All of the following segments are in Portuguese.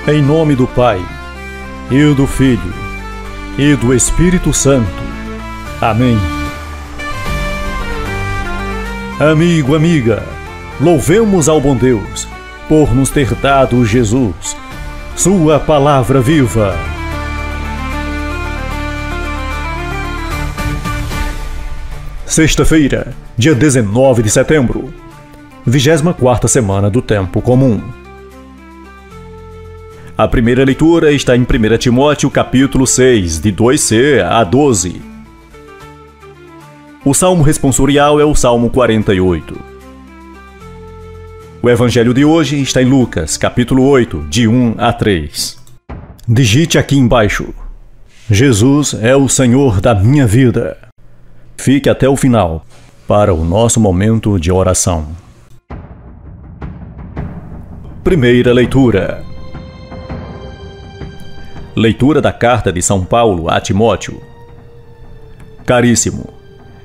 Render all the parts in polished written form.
Em nome do Pai, e do Filho, e do Espírito Santo. Amém. Amigo, amiga, louvemos ao bom Deus por nos ter dado Jesus, sua palavra viva. Sexta-feira, dia 19 de setembro, 24ª semana do Tempo Comum. A primeira leitura está em 1 Timóteo capítulo 6, de 2c a 12. O salmo responsorial é o Salmo 48. O evangelho de hoje está em Lucas, capítulo 8, de 1 a 3. Digite aqui embaixo: Jesus é o Senhor da minha vida. Fique até o final para o nosso momento de oração. Primeira leitura. Leitura da carta de São Paulo a Timóteo. Caríssimo,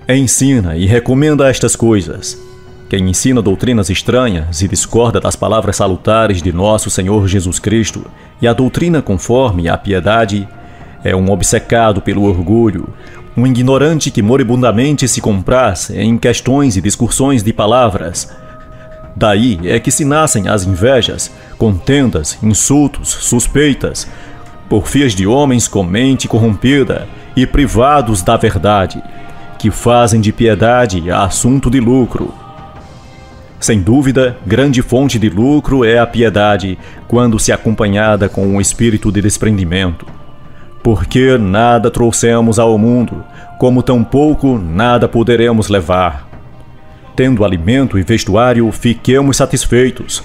ensina e recomenda estas coisas. Quem ensina doutrinas estranhas e discorda das palavras salutares de nosso Senhor Jesus Cristo e a doutrina conforme a piedade, é um obcecado pelo orgulho, um ignorante que moribundamente se compraz em questões e discussões de palavras. Daí é que se nascem as invejas, contendas, insultos, suspeitas, porfias de homens com mente corrompida e privados da verdade, que fazem de piedade assunto de lucro. Sem dúvida, grande fonte de lucro é a piedade quando se acompanhada com um espírito de desprendimento. Porque nada trouxemos ao mundo, como tampouco nada poderemos levar. Tendo alimento e vestuário, fiquemos satisfeitos.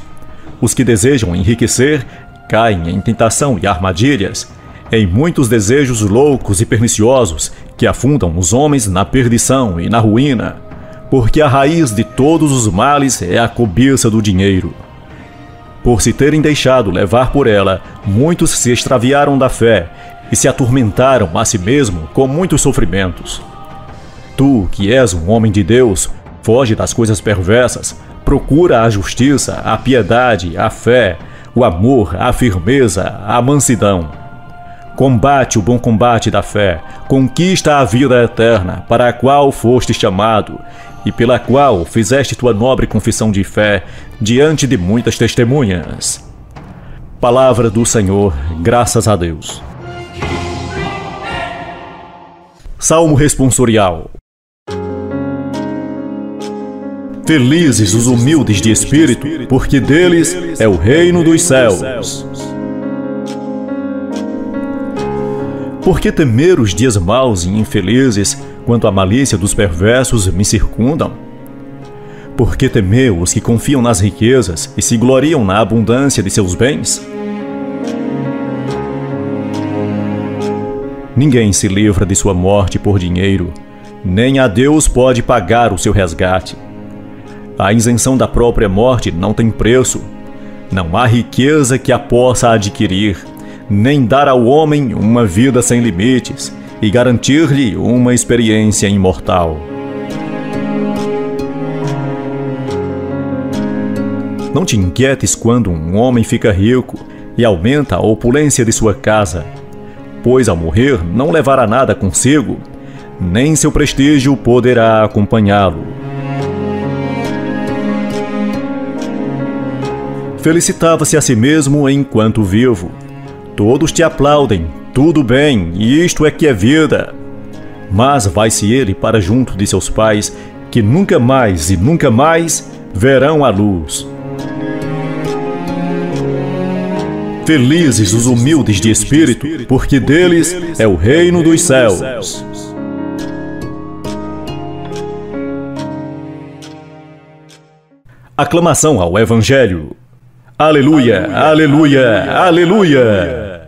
Os que desejam enriquecer caem em tentação e armadilhas, em muitos desejos loucos e perniciosos que afundam os homens na perdição e na ruína, porque a raiz de todos os males é a cobiça do dinheiro. Por se terem deixado levar por ela, muitos se extraviaram da fé e se atormentaram a si mesmo com muitos sofrimentos. Tu, que és um homem de Deus, foge das coisas perversas, procura a justiça, a piedade, a fé, o amor, a firmeza, a mansidão. Combate o bom combate da fé, conquista a vida eterna, para a qual foste chamado, e pela qual fizeste tua nobre confissão de fé, diante de muitas testemunhas. Palavra do Senhor, graças a Deus. Salmo responsorial. Felizes os humildes de espírito, porque deles é o reino dos céus. Por que temer os dias maus e infelizes, quando a malícia dos perversos me circundam? Por que temer os que confiam nas riquezas e se gloriam na abundância de seus bens? Ninguém se livra de sua morte por dinheiro, nem a Deus pode pagar o seu resgate. A isenção da própria morte não tem preço. Não há riqueza que a possa adquirir, nem dar ao homem uma vida sem limites e garantir-lhe uma experiência imortal. Não te inquietes quando um homem fica rico e aumenta a opulência de sua casa, pois ao morrer não levará nada consigo, nem seu prestígio poderá acompanhá-lo. Felicitava-se a si mesmo enquanto vivo. Todos te aplaudem, tudo bem, e isto é que é vida. Mas vai-se ele para junto de seus pais, que nunca mais e nunca mais verão a luz. Felizes os humildes de espírito, porque deles é o reino dos céus. Aclamação ao Evangelho. Aleluia, aleluia, aleluia!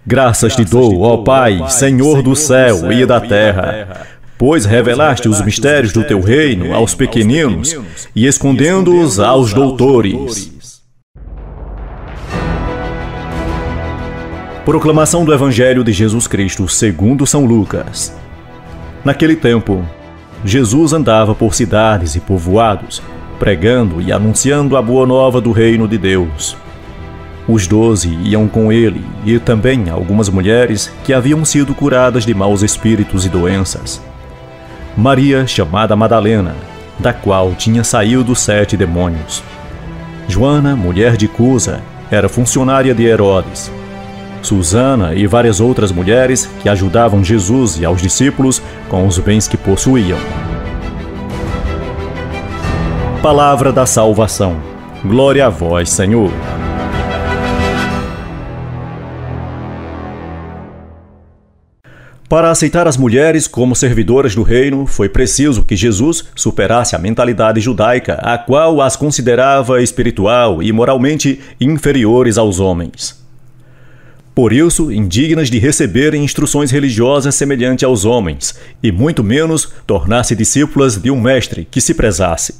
Graças te dou, ó Pai, Senhor do céu e da terra, pois revelaste os mistérios do teu reino aos pequeninos e escondendo-os aos doutores. Proclamação do Evangelho de Jesus Cristo segundo São Lucas. Naquele tempo, Jesus andava por cidades e povoados, pregando e anunciando a boa nova do reino de Deus. Os 12 iam com ele e também algumas mulheres que haviam sido curadas de maus espíritos e doenças. Maria, chamada Madalena, da qual tinha saído 7 demônios. Joana, mulher de Cusa, era funcionária de Herodes. Susana e várias outras mulheres que ajudavam Jesus e aos discípulos com os bens que possuíam. Palavra da salvação. Glória a vós, Senhor. Para aceitar as mulheres como servidoras do reino, foi preciso que Jesus superasse a mentalidade judaica, a qual as considerava espiritual e moralmente inferiores aos homens. Por isso, indignas de receberem instruções religiosas semelhantes aos homens, e muito menos tornar-se discípulas de um mestre que se prezasse.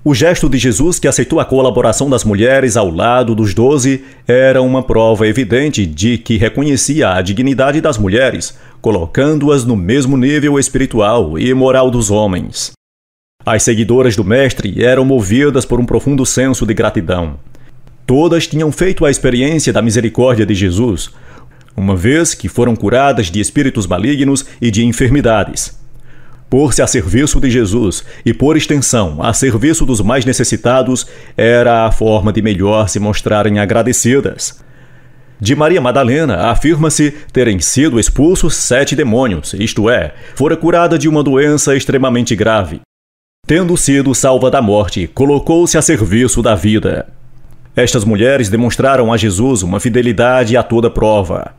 O gesto de Jesus, que aceitou a colaboração das mulheres ao lado dos 12, era uma prova evidente de que reconhecia a dignidade das mulheres, colocando-as no mesmo nível espiritual e moral dos homens. As seguidoras do Mestre eram movidas por um profundo senso de gratidão. Todas tinham feito a experiência da misericórdia de Jesus, uma vez que foram curadas de espíritos malignos e de enfermidades. Pôr-se a serviço de Jesus e, por extensão, a serviço dos mais necessitados, era a forma de melhor se mostrarem agradecidas. De Maria Madalena, afirma-se terem sido expulsos 7 demônios, isto é, fora curada de uma doença extremamente grave. Tendo sido salva da morte, colocou-se a serviço da vida. Estas mulheres demonstraram a Jesus uma fidelidade a toda prova.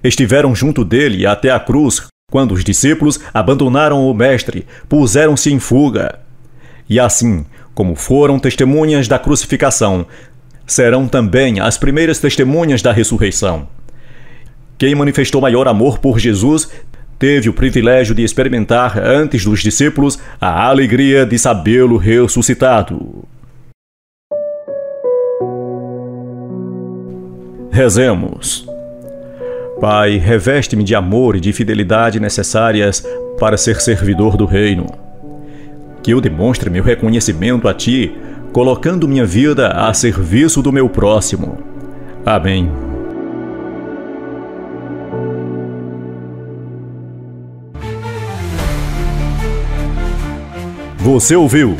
Estiveram junto dele até a cruz, quando os discípulos abandonaram o Mestre, puseram-se em fuga. E assim, como foram testemunhas da crucificação, serão também as primeiras testemunhas da ressurreição. Quem manifestou maior amor por Jesus teve o privilégio de experimentar antes dos discípulos a alegria de sabê-lo ressuscitado. Rezemos. Pai, reveste-me de amor e de fidelidade necessárias para ser servidor do reino. Que eu demonstre meu reconhecimento a Ti, colocando minha vida a serviço do meu próximo. Amém. Você ouviu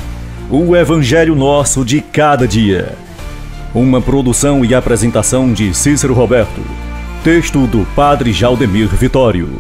o Evangelho Nosso de Cada Dia. Uma produção e apresentação de Cícero Roberto. Texto do Padre Jaldemir Vitório.